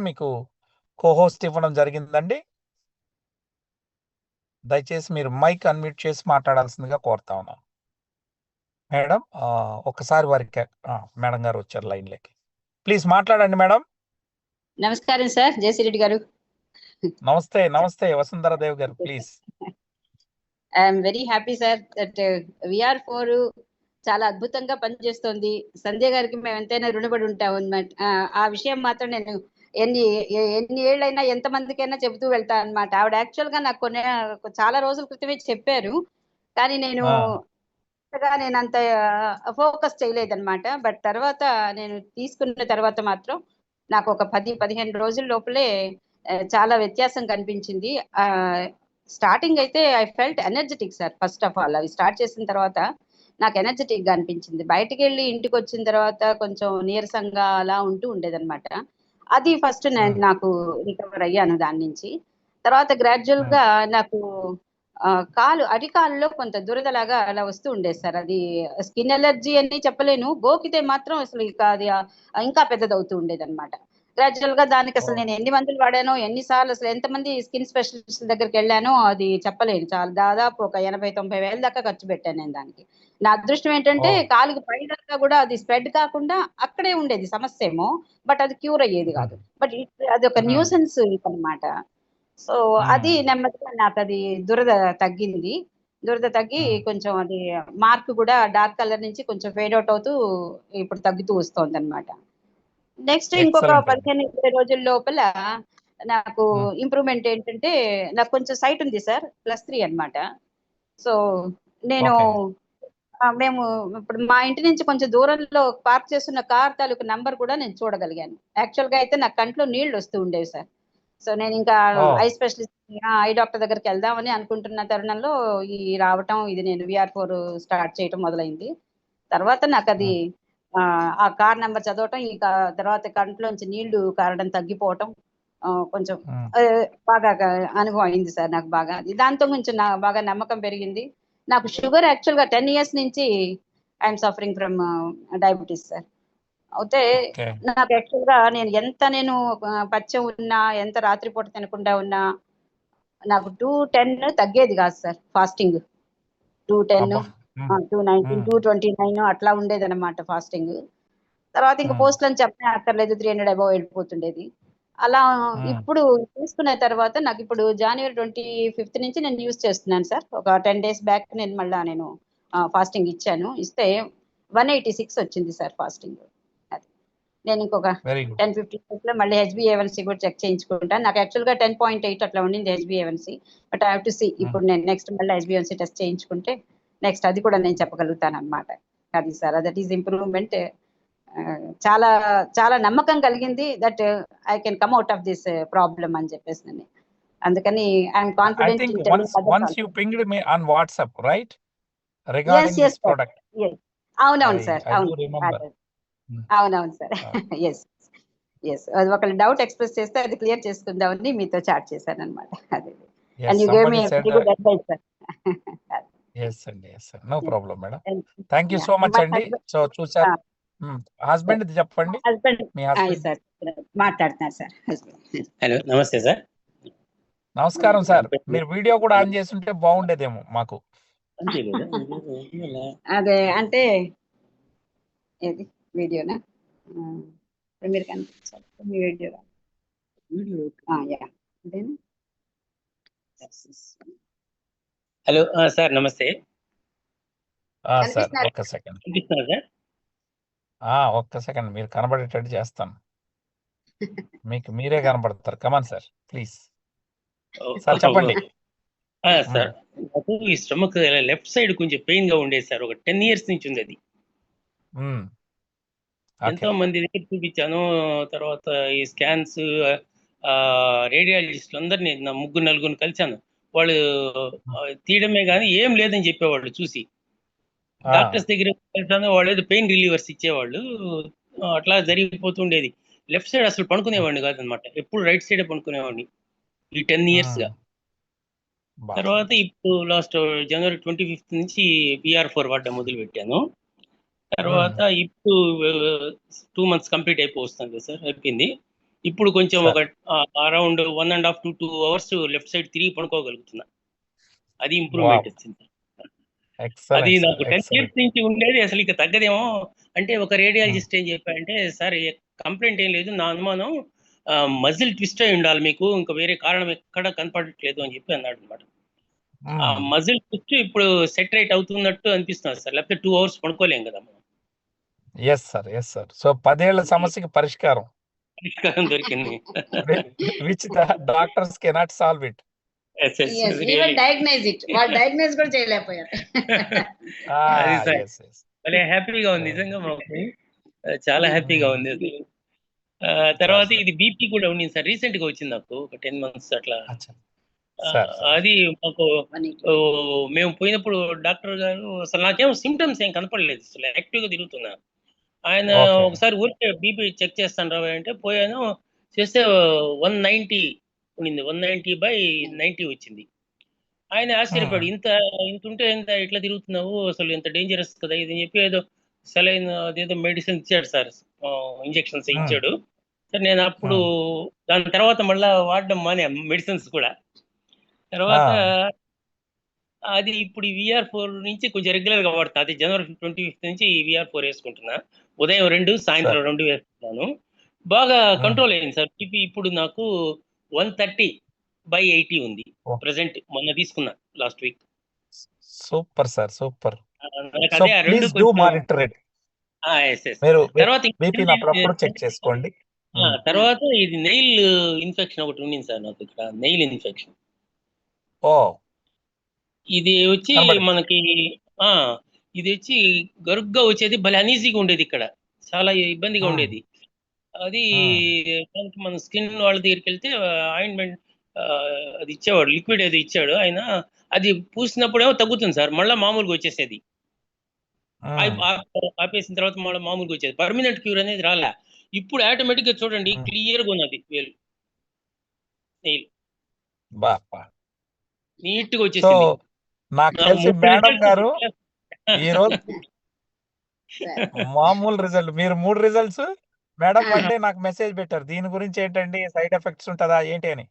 మీకు కోహోస్ట్ ఇవ్వడం జరిగిందండి. దయచేసి మీరు మైక్ అన్మ్యూట్ చేసి మాట్లాడాల్సిందిగా కోరుతా ఉన్నాను. మేడం ఒకసారి వారికి మేడం గారు వచ్చారు లైన్లోకి. ప్లీజ్ మాట్లాడండి మేడం. నమస్కారం సార్, జయశ్రీరెడ్డి గారు. నమస్తే నమస్తే వసుంధరాదేవి గారు, please. I'm very happy sir that VR4 చాలా అద్భుతంగా పనిచేస్తోంది. సంధ్య గారికి మేము ఎంతైనా రుణపడి ఉంటాం అన్నమాట. ఆ విషయం మాత్రం నేను ఎన్ని ఏళ్ళైనా ఎంతమందికైనా చెబుతూ వెళ్తా అనమాట. ఆవిడ యాక్చువల్ గా నాకు చాలా రోజుల క్రితమే చెప్పారు, కానీ నేను అంత ఫోకస్ చేయలేదన్నమాట. బట్ తర్వాత నేను తీసుకున్న తర్వాత మాత్రం నాకు ఒక 10-15 రోజుల లోపలే చాలా వ్యత్యాసం కనిపించింది. స్టార్టింగ్ అయితే I felt energetic sir. First of all అవి స్టార్ట్ చేసిన తర్వాత నాకు ఎనర్జెటిక్ గా అనిపించింది. బయటకు వెళ్ళి ఇంటికి వచ్చిన తర్వాత కొంచెం నీరసంగా అలా ఉంటూ ఉండేదన్నమాట. అది ఫస్ట్ నాకు రికవర్ అయ్యాను దాని నుంచి. తర్వాత గ్రాడ్యువల్ గా నాకు అరికాలులో కొంత దురదలాగా అలా వస్తూ ఉండేది సార్. అది స్కిన్ ఎలర్జీ అని చెప్పలేను, గోకితే మాత్రం అసలు ఇక అది ఇంకా పెద్దదవుతూ ఉండేది అనమాట. గ్రాడ్యువల్ గా దానికి అసలు నేను ఎన్ని మందులు వాడానో, ఎన్నిసార్లు, అసలు ఎంతమంది స్కిన్ స్పెషలిస్ట్ దగ్గరికి వెళ్ళానో అది చెప్పలేను. చాలా దాదాపు ఒక 80-90 వేల దాకా ఖర్చు పెట్టాను నేను దానికి. నా అదృష్టం ఏంటంటే కాలుకి పైన కూడా అది స్ప్రెడ్ కాకుండా అక్కడే ఉండేది సమస్య ఏమో, బట్ అది క్యూర్ అయ్యేది కాదు. బట్ అది ఒక న్యూసెన్స్ అనమాట. సో అది నెమ్మదిగా నాకు అది దురద తగ్గింది. దురద తగ్గి కొంచెం అది మార్క్ కూడా డార్క్ కలర్ నుంచి కొంచెం ఫేడ్ అవుట్ అవుతూ ఇప్పుడు తగ్గుతూ వస్తుంది అనమాట. నెక్స్ట్ ఇంకొక 15-20 రోజుల లోపల నాకు ఇంప్రూవ్మెంట్ ఏంటంటే, నాకు కొంచెం సైట్ ఉంది సార్, +3 అన్నమాట. సో నేను మేము ఇప్పుడు మా ఇంటి నుంచి కొంచెం దూరంలో పార్క్ చేస్తున్న కార్ తాలూకు నంబర్ కూడా నేను చూడగలిగాను. యాక్చువల్ గా అయితే నా కంట్లో నీళ్లు వస్తూ ఉండేవి సార్. సో నేను ఇంకా ఐ స్పెషలిస్ట్, ఐ డాక్టర్ దగ్గరికి వెళ్దామని అనుకుంటున్న తరుణంలో ఈ రావటం, ఇది నేను VR4 స్టార్ట్ చేయటం మొదలైంది. తర్వాత నాకు అది ఆ కార్ నెంబర్ చదవటం, ఈ తర్వాత కంట్లోంచి నీళ్లు కారడం తగ్గిపోవటం కొంచెం బాగా అనుభవం అయింది సార్ నాకు బాగా. దాంతో కొంచెం బాగా నమ్మకం పెరిగింది. నాకు షుగర్ యాక్చువల్ గా 10 years నుంచి I'm suffering from diabetes sir. అయితే నాకు యాక్చువల్ గా నేను పచ్చం ఉన్నా, ఎంత రాత్రిపూట తినకుండా ఉన్నా, నాకు 210 తగ్గేది కాదు సార్. ఫాస్టింగ్ 210, 219, 229 అట్లా ఉండేది అనమాట ఫాస్టింగ్. తర్వాత ఇంకా పోస్ట్ అని చెప్పనే అక్కర్లేదు, 300 అబౌవ్ వెళ్ళిపోతుండేది. అలా ఇప్పుడు తీసుకున్న తర్వాత నాకు ఇప్పుడు January 25th నుంచి నేను యూజ్ చేస్తున్నాను సార్. ఒక 10 days బ్యాక్ నేను ఫాస్టింగ్ ఇచ్చాను. ఇస్తే 186 వచ్చింది సార్ ఫాస్టింగ్. నేను ఇంకొక 10-15 days లో మళ్ళీ HbA1c కూడా చెక్ చేయించుకుంటాను. నాకు యాక్చువల్ గా 10.8 అట్లా ఉండింది HbA1c. But I have to see, ఇప్పుడు నేను నెక్స్ట్ మళ్ళీ HbA1c టెస్ట్ చేయించుకుంటే నెక్స్ట్ అది కూడా నేను చెప్పగలుగుతాను అనమాట. అది సార్, దట్ ఈస్ ఇంప్రూవ్మెంట్. చాలా చాలా నమ్మకం కలిగింది that I can come out of this problem అని చెప్పేసి నేను. అందుకని I'm confident. Once you pinged me on WhatsApp, right? Regarding this product. Yes. అవునవును సార్. అవునవును సార్. ఎస్ అది ఒకళ్ళు డౌట్ ఎక్స్ప్రెస్ చేస్తే అది క్లియర్ చేసుకుందామని మీతో చాట్ చేశాను అనమాట. అదే. And you gave me very good advice sir. yes sir, no problem madam. Thank you so much అండి. సో చూసారు, హస్బెండ్ చెప్పండి. మీ హస్బెండ్ సార్ మాట్లాడుతున్నారు సార్. హలో, నమస్తే సార్. నమస్కారం సార్. మీరు వీడియో కూడా ఆన్ చేసి ఉంటే బాగుండేదేమో మాకు. అదే అంటే ఏది వీడియోనా? మీరు కనిపించాలి మీ వీడియో. హలో సార్, నమస్తే సార్. ఒక్క సెకండ్ మీరు కనబడేటట్టు చేస్తాను. మీకు మీరే కనబడతారు. కమాన్ సార్, ప్లీజ్ సార్ చెప్పండి. సార్, నాకు ఈ స్టమక్ లెఫ్ట్ సైడ్ కొంచెం పెయిన్ గా ఉండేది సార్. ఒక 10 years నుంచి ఉంది అది. ఎంతో మంది దగ్గర చూపించాను. తర్వాత ఈ స్కాన్స్, రేడియాలజిస్టులు అందరినీ 3-4 కలిశాను. వాళ్ళు తీయడమే కానీ ఏం లేదని చెప్పేవాళ్ళు. చూసి డాక్టర్స్ దగ్గర కలిసాను, వాళ్ళు ఏదో పెయిన్ రిలీవర్స్ ఇచ్చేవాళ్ళు. అట్లా జరిగిపోతుండేది. లెఫ్ట్ సైడ్ అసలు పడుకునేవాడిని కాదనమాట, ఎప్పుడు రైట్ సైడే పడుకునేవాడిని ఈ 10 years గా. తర్వాత ఇప్పుడు లాస్ట్ January 25th నుంచి VR4 వాడడం మొదలు పెట్టాను. తర్వాత ఇప్పుడు 2 months కంప్లీట్ అయిపోతుంది సార్, అయిపోయింది. ఇప్పుడు కొంచెం సార్ ఒక around 1.5 to 2 hours left side తిరిగి పడుకోగలుగుతున్నా. అది ఇంప్రూవ్మెంట్ వావ్ వచ్చింది. అది ఎక్సలెంట్ నాకు సార్ 10 years ఎక్సలెంట్ నుంచి ఉండేది అసలు ఇక తగ్గదేమో. అంటే ఒక రేడియాలజిస్ట్ ఏం చెప్పారంటే, సార్ కంప్లైంట్ ఏం లేదు, నా అనుమానం మజిల్ ట్విస్ట్ అయి ఉండాలి మీకు, ఇంకా వేరే కారణం ఎక్కడ కనపడట్లేదు అని చెప్పి అన్నాడు అనమాట. ఆ మజిల్ ట్విస్ట్ ఇప్పుడు సెట్ రైట్ అవుతున్నట్టు అనిపిస్తుంది సార్, లేకపోతే 2 hours పడుకోలేం కదా మనం. ఎస్ సార్ సో 10 ఏళ్ల సమస్యకి పరిష్కారం పరిష్కారం దొరికింది. Which the doctors cannot solve it. Yes, yes, Yes, really. even diagnose it. వాళ్ళు డయాగ్నైజ్ కూడా చేయలేకపోయారు. అది సార్ ఎస్ ఎస్ భలే హ్యాపీగా ఉంది నిజంగా మాకు. చాలా హ్యాపీగా ఉంది అది. తర్వాత సార్ ఇది బీపీ కూడా ఉండింది సార్, రీసెంట్ గా వచ్చింది నాకు ఒక 10 months అట్లా. అచ్చా సార్ సార్ అది మాకు 180. మేము పోయినప్పుడు డాక్టర్ గారు అసలు నాకేం సిమ్టమ్స్ ఏం కనపడలేదు, అసలు యాక్టివ్ గా తిరుగుతున్నా. ఆయన ఓకే ఒకసారి ఊరికే బీపీ చెక్ చేస్తాను రా అంటే పోయాను, చేస్తే 190 ఉండింది, 190/90 వచ్చింది. ఆయన ఆశ్చర్యపడి ఇంత ఇంత ఉంటే ఎంత ఇట్లా తిరుగుతున్నావు, అసలు ఎంత డేంజరస్ కదా ఇది అని చెప్పి ఏదో సెలైన్ అదేదో మెడిసిన్ ఇచ్చాడు సార్, ఇంజెక్షన్స్ ఇచ్చాడు సార్. నేను అప్పుడు దాని తర్వాత మళ్ళా వాడడం మానే మెడిసిన్స్ కూడా. తర్వాత అది ఇప్పుడు VR4 నుంచి కొంచెం రెగ్యులర్ గా వాడుతా. అది January 25th నుంచి VR4 వేసుకుంటున్నా. ఉదయం 2, సాయంత్రం 2 వేసుకుంటున్నాను. బాగా కంట్రోల్ అయింది సార్ బీపీ. ఇప్పుడు నాకు 130/80 ఉంది ప్రెసెంట్, మొన్న తీసుకున్నా last week. Super sir super. నాకు సో అదే ఆ రెండు ప్లీజ్ డూ కొంచెం మానిటర్ ఇట్. yes, yes. మీరు తర్వాత బీపీని అప్పుడప్పుడు చెక్ చేసుకోండి. తర్వాత ఇది నెయిల్ ఇన్ఫెక్షన్ ఒకటి ఉండింది సార్ నాకు, ఇక్కడ నెయిల్ ఇన్ఫెక్షన్. ఓ ఇది వచ్చి కనబడింది. మనకి ఇది వచ్చి గరుగ్గా వచ్చేది, భలే అనీజీగా ఉండేది, ఇక్కడ చాలా ఇబ్బందిగా ఉండేది. అది దానికి మన స్కిన్ వాళ్ళ దగ్గరికి వెళ్తే ఆయింట్మెంట్ అది ఇచ్చేవాడు, లిక్విడ్ ఏదో ఇచ్చాడు ఆయన. అది పూసినప్పుడేమో తగ్గుతుంది సార్, మళ్ళీ మామూలుగా వచ్చేసేది. ఆపేసిన తర్వాత మళ్ళీ మామూలుగా వచ్చేది, పర్మనెంట్ క్యూర్ అనేది రాలే. ఇప్పుడు ఆటోమేటిక్ గా చూడండి క్లియర్ గా ఉన్నది వేలు, నెయిల్ నీట్ గా సో వచ్చేసింది. నాకు తెలిసి మేడం గారు ఈ రోజు మామూలు రిజల్ట్, మీరు 3 రిజల్ట్స్ మేడం అంటే నాకు మెసేజ్ పెట్టారు, దీని గురించి ఏంటండి సైడ్ ఎఫెక్ట్స్ ఉంటుందా ఏంటి అని.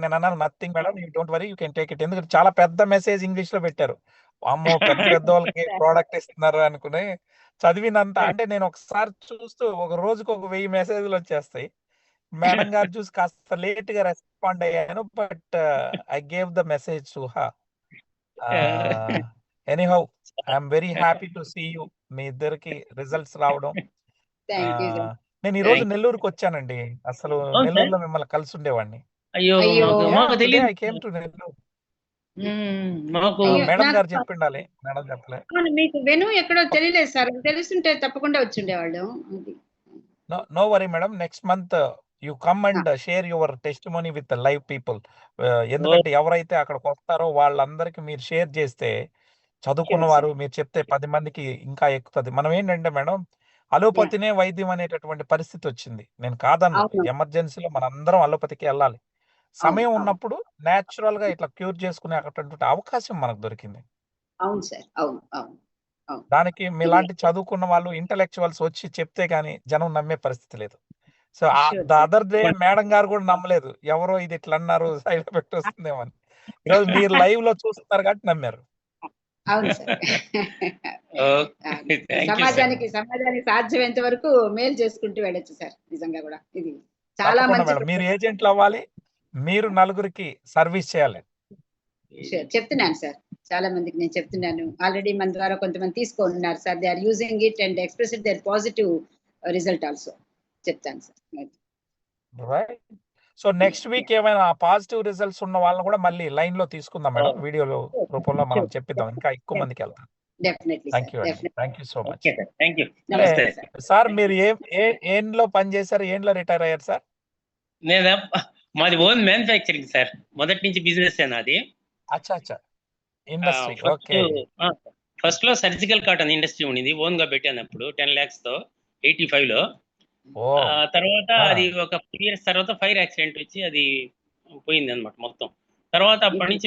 నేను అన్నాను nothing madam, you don't worry, you can take it. ఎందుకంటే చాలా పెద్ద మెసేజ్ ఇంగ్లీష్ లో పెట్టారు. అమ్మో పెద్ద పెద్ద వాళ్ళకి ప్రోడక్ట్ ఇస్తున్నారు అనుకుని చదివినంత. అంటే నేను ఒకసారి చూస్తూ ఒక రోజుకు ఒక 1000 మెసేజ్లు వచ్చేస్తాయి. మేడం గారు చూసి కాస్త లేట్ గా రెస్పాండ్ అయ్యాను, but I gave the message to her. Anyhow I'm very happy to see you, మీ ఇద్దరికి రిజల్ట్స్ రావడం. నేను ఈ రోజు నెల్లూరుకి వచ్చానండి, అసలు నెల్లూరులో మిమ్మల్ని కలిసి ఉండేవాడిని. అయ్యో ఐ కేమ్ టు నెల్లూరు. మాకు మేడం గారు చెప్పిండాలి, మేడం చెప్పలే. మీకు వెను ఎక్కడో తెలియలేదు సార్, తెలుసుంటే తప్పకుండా వచ్చి ఉండేవాళ్ళు. No worry madam, next month you come and share your testimony with live people. ఎందుకంటే ఎవరైతే అక్కడికి వస్తారో వాళ్ళందరికీ మీరు షేర్ చేస్తే, చదువుకున్న వారు మీరు చెప్తే 10 మందికి ఇంకా ఎక్కుతుంది. మనం ఏంటంటే మేడం, అలోపతినే వైద్యం అనేటటువంటి పరిస్థితి వచ్చింది. నేను కాదన్నా, ఎమర్జెన్సీలో మనందరం అలోపతికి వెళ్ళాలి. సమయం ఉన్నప్పుడు నేచురల్ గా ఇట్లా క్యూర్ చేసుకునే అటువంటి అవకాశం మనకు దొరికింది. అవును సార్, అవును అవును. దానికి మీలాంటి చదువుకున్న వాళ్ళు ఇంటలెక్చువల్స్ వచ్చి చెప్తే గానీ జనం నమ్మే పరిస్థితి లేదు. So the other day madam గారు కూడా నమ్మలేదు, ఎవరో ఇది ఇట్లా అన్నారు సైడ్ ఎఫెక్ట్ వస్తుందేమో అని. ఈరోజు మీరు లైవ్ లో చూస్తున్నారు కాబట్టి నమ్మారు. అవును సార్. సమాజానికి సాధ్యమైనంత వరకు మేలు చేసుకుంటూ వెళ్ళొచ్చు సార్. నిజంగా కూడా ఇది చాలా మంచి. మీరు ఏజెంట్లు అవ్వాలి, మీరు నలుగురికి సర్వీస్ చేయాలి. చెప్తున్నాను సార్, చాలా మందికి నేను చెప్తున్నాను. ఆల్రెడీ మన ద్వారా కొంతమంది తీసుకుంటున్నారు sir. They are using it and express their positive result also. చెప్తాను sir. Right. So next week ఏమైనా పాజిటివ్ రిజల్ట్స్ ఉన్న వాళ్ళని కూడా మళ్ళీ లైన్ లో తీసుకుందాం మేడం, వీడియో రూపంలో మనం చెప్పిద్దాం, ఇంకా ఎక్కువ మందికి వెళ్తాం. Thank you so much. Sir మీరు ఏంలో పని చేశారు, ఏంలో రిటైర్ అయ్యారు సార్? నేను మాది ఓన్ మ్యానుఫ్యాక్చరింగ్ సార్, మొదటి నుంచి బిజినెస్ నాది. అచ్చా ఇండస్ట్రీ. ఓకే. ఫస్ట్ లో సర్జికల్ కాటన్ ఇండస్ట్రీ ఉండింది, ఓన్ గా పెట్టాను అప్పుడు 10 lakhs తో 85 లో. తర్వాత అది ఒక 3 years తర్వాత ఫైర్ యాక్సిడెంట్ వచ్చి అది పోయింది అనమాట మొత్తం. తర్వాత అప్పటి నుంచి